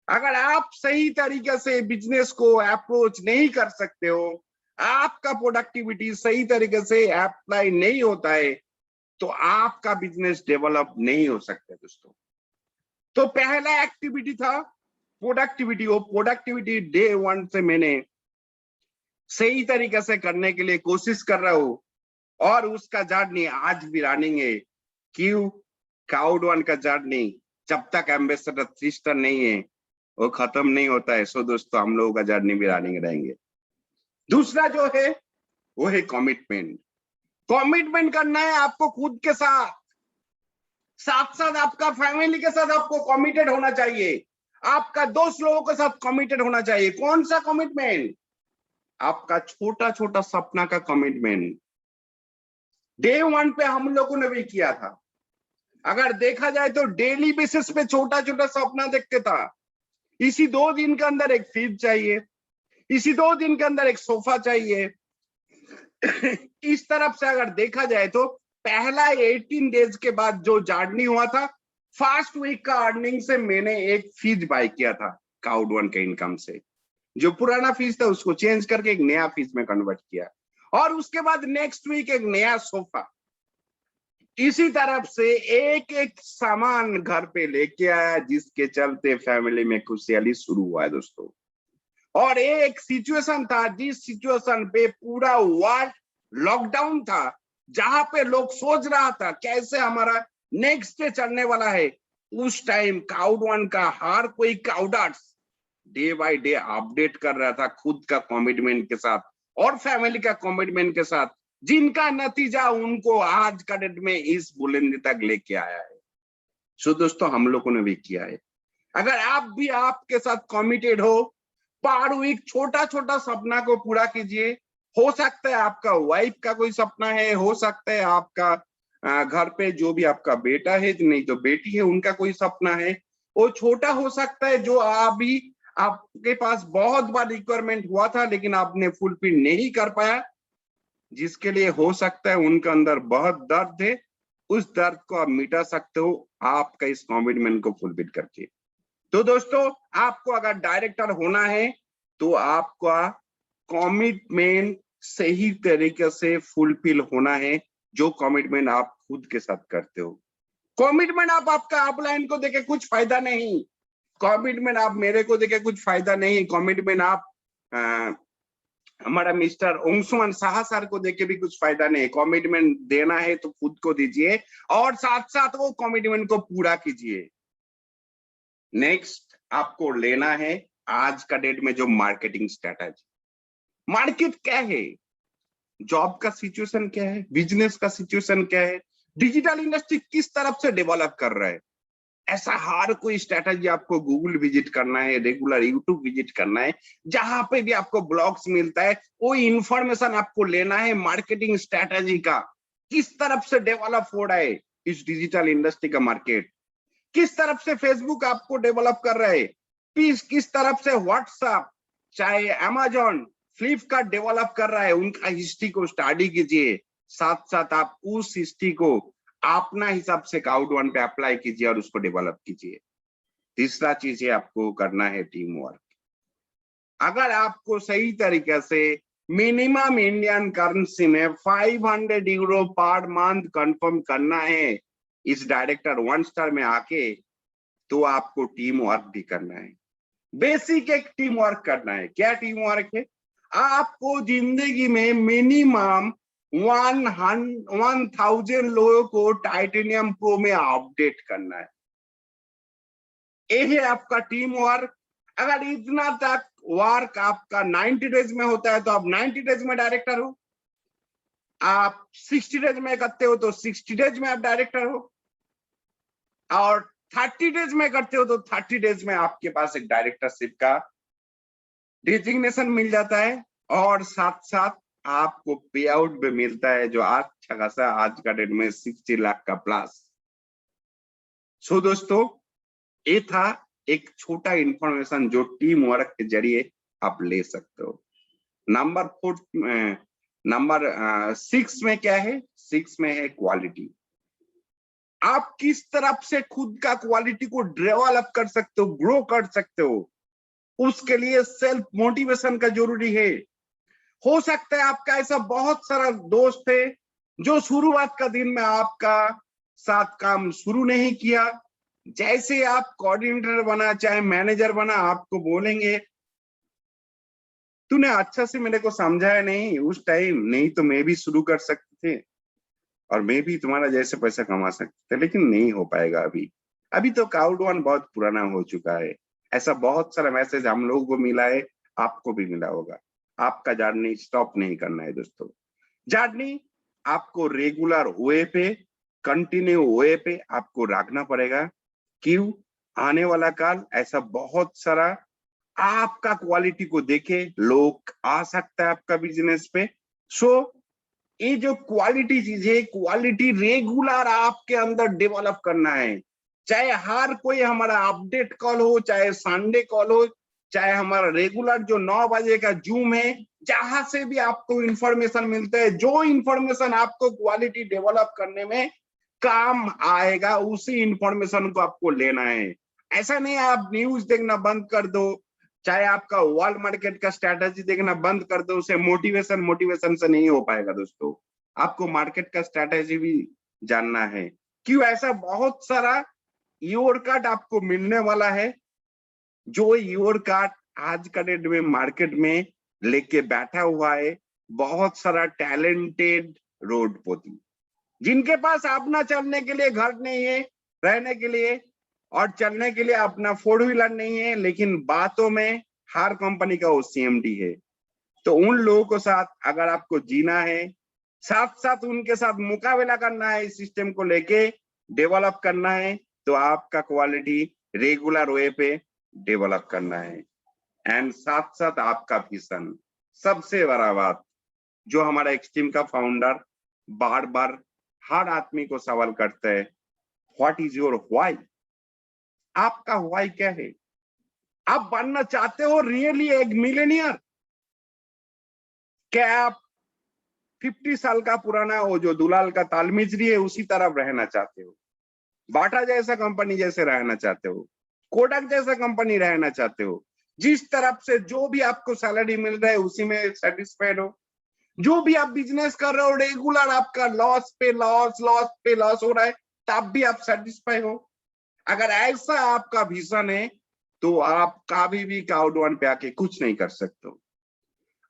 अगर आप सही तरीके से बिजनेस को अप्रोच नहीं कर सकते हो, आपका प्रोडक्टिविटी सही तरीके से अप्लाई नहीं होता है, तो आपका बिजनेस डेवलप नहीं हो सकता दोस्तों। तो पहला एक्टिविटी था प्रोडक्टिविटी। वो प्रोडक्टिविटी डे 1 से मैंने सही तरीके से करने के लिए कोशिश कर रहा हूं और उसका जर्नी आज भी रनिंग है। क्यों? काउड1 का जर्नी जब तक एम्बेसडर सिस्टर नहीं है वो खत्म नहीं होता है। सो दोस्तों, हम लोगों का जर्नी भी रनिंग रहेंगे। दूसरा जो है वो है कमिटमेंट। कमिटमेंट करना है आपको खुद के साथ, साथ साथ आपका फैमिली के साथ आपको कमिटेड होना चाहिए, आपका दोस्त लोगों के साथ कमिटेड होना चाहिए। कौन सा कमिटमेंट? आपका छोटा छोटा सपना का कमिटमेंट। डे 1 पे हम लोगों ने भी किया था। अगर देखा जाए तो डेली बेसिस पे छोटा छोटा सपना देखते था। इसी 2 दिन के अंदर एक फ्रिज चाहिए, इसी 2 दिन के अंदर एक सोफा चाहिए। इस तरफ से अगर देखा जाए तो पहला 18 डेज के बाद जो जर्नी हुआ था, फर्स्ट वीक का अर्निंग से मैंने एक फ्रिज बाय किया था काउड1 के इनकम से। जो पुराना फ्रिज था उसको चेंज करके एक नया फ्रिज में कन्वर्ट किया और उसके बाद नेक्स्ट वीक एक नया सोफा। इसी तरफ से एक एक सामान घर पे लेके आया, जिसके चलते फैमिली में खुशहाली शुरू हुआ है दोस्तों। और एक सिचुएशन था जिस सिचुएशन पे पूरा वर्ल्ड लॉकडाउन था, जहां पे लोग सोच रहा था कैसे हमारा नेक्स्ट डे चलने वाला है। उस टाइम काउड1 का हर कोई काउडर्स डे बाय डे अपडेट कर रहा था खुद का कमिटमेंट के साथ और फैमिली का कमिटमेंट के साथ, जिनका नतीजा उनको आज का डेट में इस बुलंदी तक लेके आया है। सो दोस्तों, हम लोगों ने भी किया है। अगर आप भी आपके साथ कमिटेड हो, पर वीक छोटा छोटा सपना को पूरा कीजिए। हो सकता है आपका वाइफ का कोई सपना है, हो सकता है आपका घर पे जो भी आपका बेटा है नहीं तो बेटी है उनका कोई सपना है। वो छोटा हो सकता है, जो अभी आपके पास बहुत बार रिक्वायरमेंट हुआ था लेकिन आपने फुलफिल नहीं कर पाया, जिसके लिए हो सकता है उनके अंदर बहुत दर्द है। उस दर्द को आप मिटा सकते हो आपका इस कमिटमेंट को फुलफिल करके। तो दोस्तों, आपको अगर डायरेक्टर होना है तो आपका कमिटमेंट सही तरीके से फुलफिल होना है, जो कमिटमेंट आप खुद के साथ करते हो। कमिटमेंट आप आपका अपलाइन को देके कुछ फायदा नहीं, कमिटमेंट आप मेरे को देके कुछ फायदा नहीं, कमिटमेंट आप हमारा मिस्टर अंशुमान साहा सर को देके भी कुछ फायदा नहीं। कमिटमेंट देना है तो खुद को दीजिए और साथ साथ वो कमिटमेंट को पूरा कीजिए। नेक्स्ट आपको लेना है आज का डेट में जो मार्केटिंग स्ट्रेटजी। मार्केट क्या है, जॉब का सिचुएशन क्या है, बिजनेस का सिचुएशन क्या है, डिजिटल इंडस्ट्री किस तरफ से डेवलप कर रहा है। ऐसा हर कोई स्ट्रेटजी आपको गूगल विजिट करना है, रेगुलर यूट्यूब विजिट करना है, जहां पे भी आपको ब्लॉग्स मिलता है वो इंफॉर्मेशन आपको लेना है। मार्केटिंग स्ट्रेटजी का किस तरफ से डेवलप हो रहा है इस डिजिटल इंडस्ट्री का मार्केट, किस तरफ से फेसबुक आपको डेवलप कर रहा है, किस तरफ से व्हाट्सएप चाहे अमेजॉन फ्लिपकार्ट डेवलप कर रहा है, उनका हिस्ट्री को स्टडी कीजिए। साथ साथ आप उस हिस्ट्री को अपना हिसाब से काउड1 पे अप्लाई कीजिए और उसको डेवलप कीजिए। तीसरा चीज है आपको करना है टीम वर्क। अगर आपको सही तरीके से मिनिमम इंडियन करेंसी में 500 यूरो पर मंथ कंफर्म करना है इस डायरेक्टर 1 स्टार में आके, तो आपको टीम वर्क भी करना है। बेसिक एक टीम वर्क करना है। क्या टीम वर्क है? आपको जिंदगी में मिनिमम 1000 लोगों को टाइटेनियम प्रो में अपडेट करना है। ये है आपका टीम वर्क। अगर इतना तक वर्क आपका 90 डेज में होता है तो आप 90 डेज में डायरेक्टर हो। आप 60 डेज में करते हो तो 60 डेज में आप डायरेक्टर हो, और 30 डेज में करते हो तो 30 डेज में आपके पास एक डायरेक्टरशिप का डिजिग्नेशन मिल जाता है, और साथ साथ आपको पे आउट भी मिलता है, जो अच्छा खासा आज का डेट में 60 लाख का प्लस। सो दोस्तों, ये था एक छोटा इंफॉर्मेशन जो टीम वर्क के जरिए आप ले सकते हो। नंबर 6 में क्या है? 6 में है क्वालिटी। आप किस तरफ से खुद का क्वालिटी को डेवलप कर सकते हो, ग्रो कर सकते हो, उसके लिए सेल्फ मोटिवेशन का जरूरी है। हो सकता है आपका ऐसा बहुत सारा दोस्त है जो शुरुआत का दिन में आपका साथ काम शुरू नहीं किया। जैसे आप कोऑर्डिनेटर बना, चाहे मैनेजर बना, आपको बोलेंगे तूने अच्छा से मेरे को समझाया नहीं उस टाइम, नहीं तो मैं भी शुरू कर सकते थे और मैं भी तुम्हारा जैसे पैसा कमा सकते थे, लेकिन नहीं हो पाएगा अभी तो काउड वन बहुत पुराना हो चुका है। ऐसा बहुत सारा मैसेज हम लोगों को मिला है, आपको भी मिला होगा। आपका जर्नी स्टॉप नहीं करना है दोस्तों। जर्नी आपको रेगुलर वे पे, कंटिन्यू वे पे आपको रखना पड़ेगा। क्यों? आने वाला काल ऐसा बहुत सारा आपका क्वालिटी को देखे लोग आ सकता है आपका बिजनेस पे। सो ये जो क्वालिटी चीज है, क्वालिटी रेगुलर आपके अंदर डेवलप करना है। चाहे हर कोई हमारा अपडेट कॉल हो, चाहे संडे कॉल हो, चाहे हमारा रेगुलर जो 9 बजे का जूम है, जहां से भी आपको इंफॉर्मेशन मिलता है, जो इंफॉर्मेशन आपको क्वालिटी डेवलप करने में काम आएगा, उसी इंफॉर्मेशन को आपको लेना है। ऐसा नहीं आप न्यूज देखना बंद कर दो, चाहे आपका वर्ल्ड मार्केट का स्ट्रैटेजी देखना बंद कर दो, उसे मोटिवेशन से नहीं हो पाएगा दोस्तों। आपको मार्केट का स्ट्रैटेजी भी जानना है। क्यों? ऐसा बहुत सारा योर कार्ड आपको मिलने वाला है, जो योर कार्ड आज का डेट में मार्केट में लेके बैठा हुआ है बहुत सारा टैलेंटेड रोडपति, जिनके पास अपना चलने के लिए घर नहीं है, रहने के लिए और चलने के लिए अपना 4 व्हीलर नहीं है, लेकिन बातों में हर कंपनी का वो सीएमडी है। तो उन लोगों के साथ अगर आपको जीना है, साथ साथ उनके साथ मुकाबला करना है, इस सिस्टम को लेके डेवलप करना है, तो आपका क्वालिटी रेगुलर वे पे डेवलप करना है। एंड साथ साथ आपका विजन। सबसे बड़ा बात जो हमारा एक्सट्रीम का फाउंडर बार बार हर आदमी को सवाल करता है, व्हाट इज योर व्हाई? आपका व्हाई क्या है? आप बनना चाहते हो रियली एक मिलेनियर? क्या आप 50 साल का पुराना वो जो दुलाल का तालमिजरी है उसी तरफ रहना चाहते हो? बाटा जैसा कंपनी जैसे रहना चाहते हो? कोडक जैसा कंपनी रहना चाहते हो? जिस तरफ से जो भी आपको सैलरी मिल रहा है उसी में सेटिस्फाइड हो? जो भी आप बिजनेस कर रहे हो रेगुलर आपका लॉस पे लॉस हो रहा है, तब भी आप सेटिस्फाई हो? अगर ऐसा आपका विजन है तो आप कभी भी काउड वन पे आके कुछ नहीं कर सकते हो।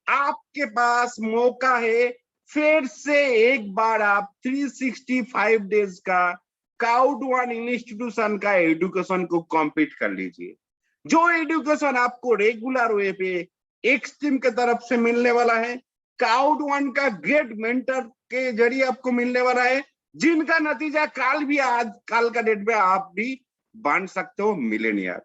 आपके पास मौका है, फिर से एक बार आप 365 डेज का काउड वन इंस्टीट्यूशन का एजुकेशन को कंप्लीट कर लीजिए। जो एजुकेशन आपको रेगुलर वे पे एक्सट्रीम के तरफ से मिलने वाला है, काउड वन का ग्रेट मेंटर के जरिए आपको मिलने वाला है, जिनका नतीजा काल का डेट में आप भी बन सकते हो मिलेनियर।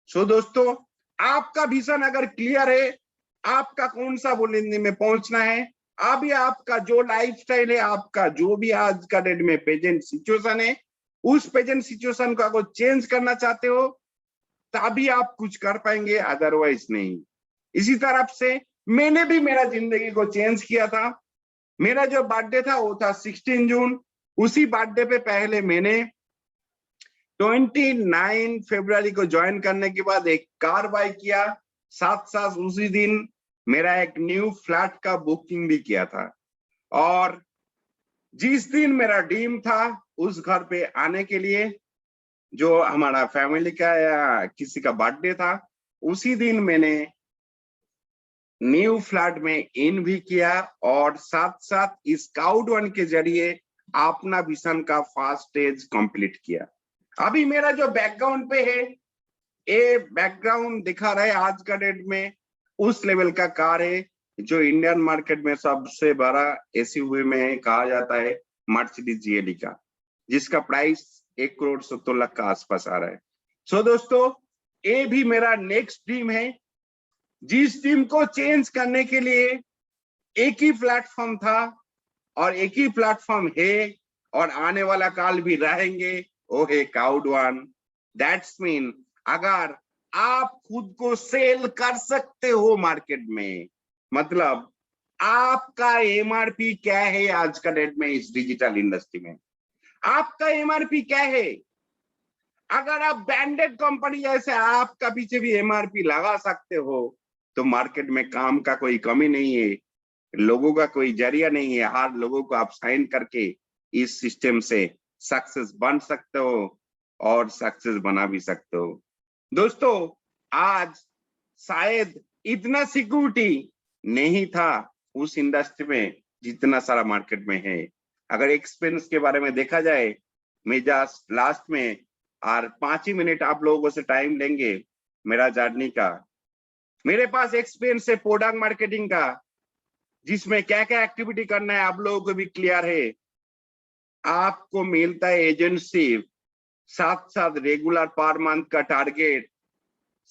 सो दोस्तों, आपका विजन अगर क्लियर है, आपका कौन सा बुलंदी में पहुंचना है, अभी आपका जो लाइफस्टाइल है, आपका जो भी आज का डेट में प्रेजेंट सिचुएशन है, उस प्रेजेंट सिचुएशन को अगर चेंज करना चाहते हो तभी आप कुछ कर पाएंगे, अदरवाइज नहीं। इसी तरफ से मैंने भी मेरा जिंदगी को चेंज किया था। मेरा जो बर्थडे था वो था 16 जून। उसी बर्थडे पे पहले मैंने 29 फरवरी को ज्वाइन करने के बाद एक कार बाय किया, साथ साथ उसी दिन मेरा एक न्यू फ्लैट का बुकिंग भी किया था। और जिस दिन मेरा ड्रीम था उस घर पे आने के लिए, जो हमारा फैमिली का या किसी का बर्थडे था, उसी दिन मैंने न्यू फ्लड में इन भी किया और साथ साथ इस काउड वन के जरिए अपना विजन का फर्स्ट स्टेज कंप्लीट किया। अभी मेरा जो बैकग्राउंड पे है, ये बैकग्राउंड दिखा रहा है आज का डेट में उस लेवल का कार है जो इंडियन मार्केट में सबसे बड़ा एसयूवी में कहा जाता है मर्सिडीज जीएलई का, जिसका प्राइस 1,70,00,000 का आसपास आ रहा है। सो दोस्तों, ये भी मेरा नेक्स्ट ड्रीम है, जिस ड्रीम को चेंज करने के लिए एक ही प्लेटफॉर्म था और एक ही प्लेटफॉर्म है और आने वाला काल भी रहेंगे, वो है काउड वन। दैट्स मीन अगर आप खुद को सेल कर सकते हो मार्केट में, मतलब आपका एमआरपी क्या है आज का डेट में इस डिजिटल इंडस्ट्री में, आपका एमआरपी क्या है? अगर आप ब्रांडेड कंपनी जैसे आपका पीछे भी एमआरपी लगा सकते हो तो मार्केट में काम का कोई कमी नहीं है, लोगों का कोई जरिया नहीं है। हर लोगों को आप साइन करके इस सिस्टम से सक्सेस बन सकते हो और सक्सेस बना भी सकते हो। दोस्तों, आज शायद इतना सिक्योरिटी नहीं था उस इंडस्ट्री में जितना सारा मार्केट में है। अगर एक्सपीरियंस के बारे में देखा जाए, मैं जस्ट लास्ट में और 5 ही मिनट आप लोगों से टाइम लेंगे मेरा जर्नी का। मेरे पास एक्सपीरियंस है प्रोडक्ट मार्केटिंग का, जिसमें क्या क्या एक्टिविटी करना है आप लोगों को भी क्लियर है। आपको मिलता है एजेंसी, साथ साथ रेगुलर पर मंथ का टारगेट,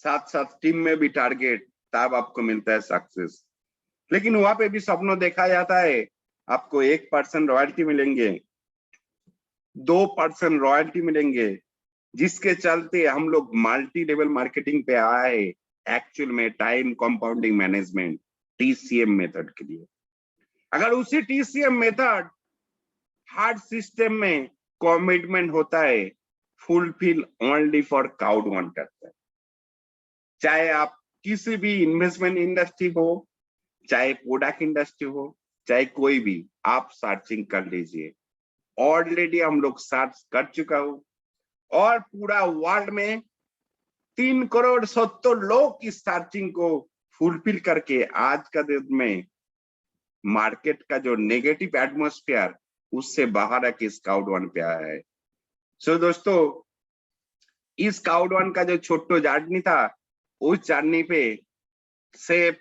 साथ साथ टीम में भी टारगेट, तब आपको मिलता है सक्सेस। लेकिन वहां पे भी सपनों देखा जाता है, आपको 1% रॉयल्टी मिलेंगे, 2% रॉयल्टी मिलेंगे, जिसके चलते हम लोग मल्टी लेवल मार्केटिंग पे आए एक्चुअल में time compounding management TCM method के लिए। अगर उसी टीसीएम मेथड हार्ड सिस्टम में कमिटमेंट होता है, fulfil only for cowed one करता है। चाहे आप किसी भी इन्वेस्टमेंट इंडस्ट्री हो, चाहे प्रोडक्ट इंडस्ट्री हो, चाहे कोई भी, आप सर्चिंग कर लीजिए। ऑलरेडी हम लोग सर्च कर चुका हूं और पूरा वर्ल्ड में 3,70,00,000 लोग इस सर्चिंग को फुलफिल करके आज का दिन में मार्केट का जो नेगेटिव एटमॉस्फेयर उससे बाहर आके स्काउट वन पे आया है। सो दोस्तों, इस स्काउट वन का जो छोटो जर्नी था, उस जर्नी पे सिर्फ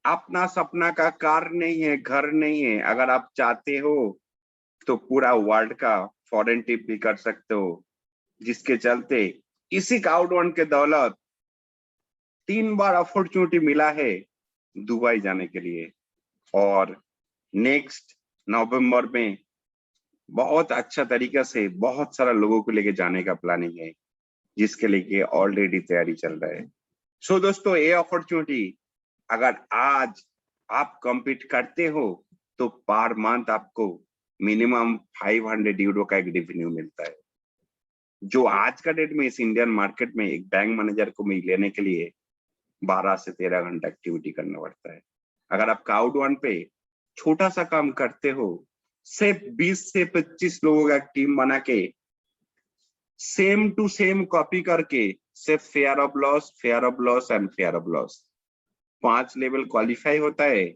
अपना सपना का कार नहीं है, घर नहीं है। अगर आप चाहते हो तो पूरा वर्ल्ड का फॉरेन ट्रिप भी कर सकते हो, जिसके चलते इसी काउड वन के दौलत 3 बार अपॉर्चुनिटी मिला है दुबई जाने के लिए। और नेक्स्ट नवंबर में बहुत अच्छा तरीका से बहुत सारा लोगों को लेके जाने का प्लानिंग है, जिसके लिए ऑलरेडी तैयारी चल रहा है। सो दोस्तों, ये अपॉर्चुनिटी अगर आज आप कम्पीट करते हो तो पर मंथ आपको मिनिमम 500 यूरो का एक रेवेन्यू मिलता है, जो आज का डेट में इस इंडियन मार्केट में एक बैंक मैनेजर को लेने के लिए 12 से 13 घंटा एक्टिविटी करना पड़ता है। अगर आप काउड वन पे छोटा सा काम करते हो, सिर्फ 20 से 25 लोगों का टीम बना के सेम टू सेम कॉपी करके सिर्फ fair of loss and fair of loss 5 level qualify होता है।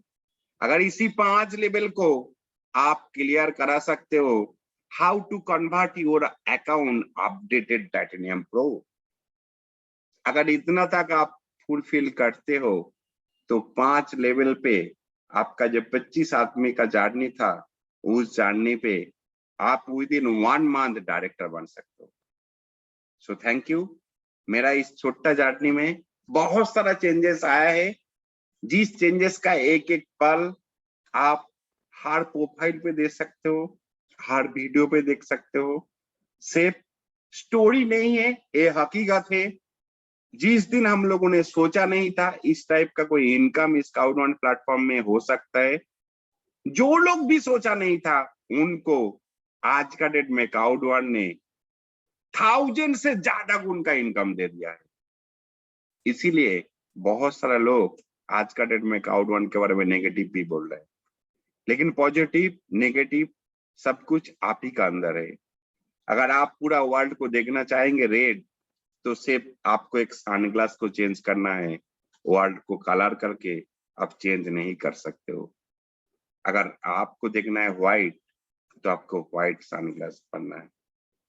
अगर इसी 5 लेवल को आप क्लियर करा सकते हो, how to convert your account updated titanium pro, अगर इतना तक आप फुलफिल करते हो तो 5 लेवल पे आपका जो 25 आदमी का जर्नी था, उस जर्नी पे आप विद इन 1 मंथ डायरेक्टर बन सकते हो। So thank you. मेरा इस छोटा जर्नी में बहुत सारा चेंजेस आया है, जिस चेंजेस का एक एक पल आप हर प्रोफाइल पे देख सकते हो, हर वीडियो पे देख सकते हो। सिर्फ स्टोरी नहीं है, ये हकीकत है। जिस दिन हम लोगों ने सोचा नहीं था इस टाइप का कोई इनकम स्काउट वन प्लेटफॉर्म में हो सकता है, जो लोग भी सोचा नहीं था उनको आज का डेट में काउड वन ने 1000 से ज्यादा गुण का इनकम दे दिया है। इसीलिए बहुत सारा लोग आज का डेट में काउड वन के बारे में नेगेटिव भी बोल रहे हैं, लेकिन पॉजिटिव नेगेटिव सब कुछ आप ही का अंदर है। अगर आप पूरा वर्ल्ड को देखना चाहेंगे रेड, तो सिर्फ आपको एक सनग्लास को चेंज करना है, वर्ल्ड को कलर करके आप चेंज नहीं कर सकते हो। अगर आपको देखना है व्हाइट, तो आपको व्हाइट सनग्लास पहनना है।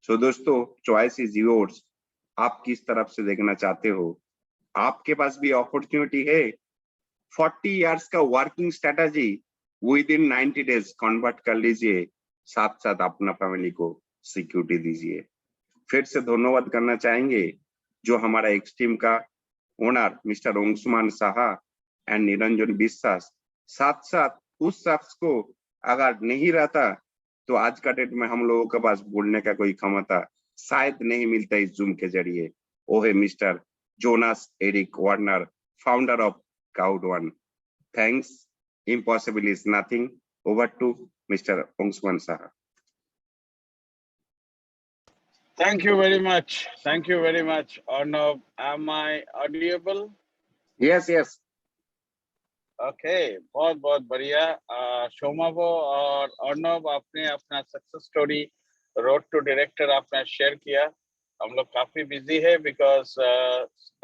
सो दोस्तों, चॉइस इज योर्स। आप किस तरफ से देखना चाहते हो? आपके पास भी अपॉर्चुनिटी है। 40 इयर्स का working strategy with in 90 days convert कर लीजिए, साथ साथ अपना फैमिली को सिक्योरिटी दीजिए। फिर से धन्यवाद करना चाहेंगे जो हमारा एक्सट्रीम का owner mister Anshuman Saha and Niranjan विश्वास, साथ साथ उस शख्स को अगर नहीं रहता तो आज का डेट में हम लोगों के पास बोलने का कोई क्षमता शायद नहीं मिलता इस जूम के जरिए। वो है mister Jonas Eric Warner, founder of Cloud1. Thanks. Impossible is nothing. Over to Mr. Anshuman Saha. Thank you very much. Thank you very much, Arnav. Am I audible? Yes, yes. Okay, बहुत बहुत बढ़िया। शोमा वो और अर्णव, आपने अपना success story road to director आपने share किया। हम लोग काफी बिजी है बिकॉज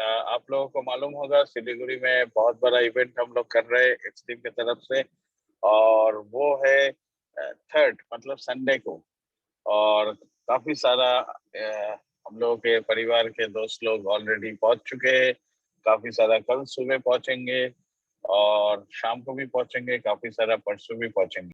आप लोगों को मालूम होगा सिलीगुड़ी में बहुत बड़ा इवेंट हम लोग कर रहे हैं एक्सट्रीम की तरफ से, और वो है 3rd मतलब संडे को। और काफी सारा हम लोगों के परिवार के दोस्त लोग ऑलरेडी पहुंच चुके हैं, काफी सारा कल सुबह पहुंचेंगे और शाम को भी पहुंचेंगे, काफी सारा परसों भी पहुंचेंगे।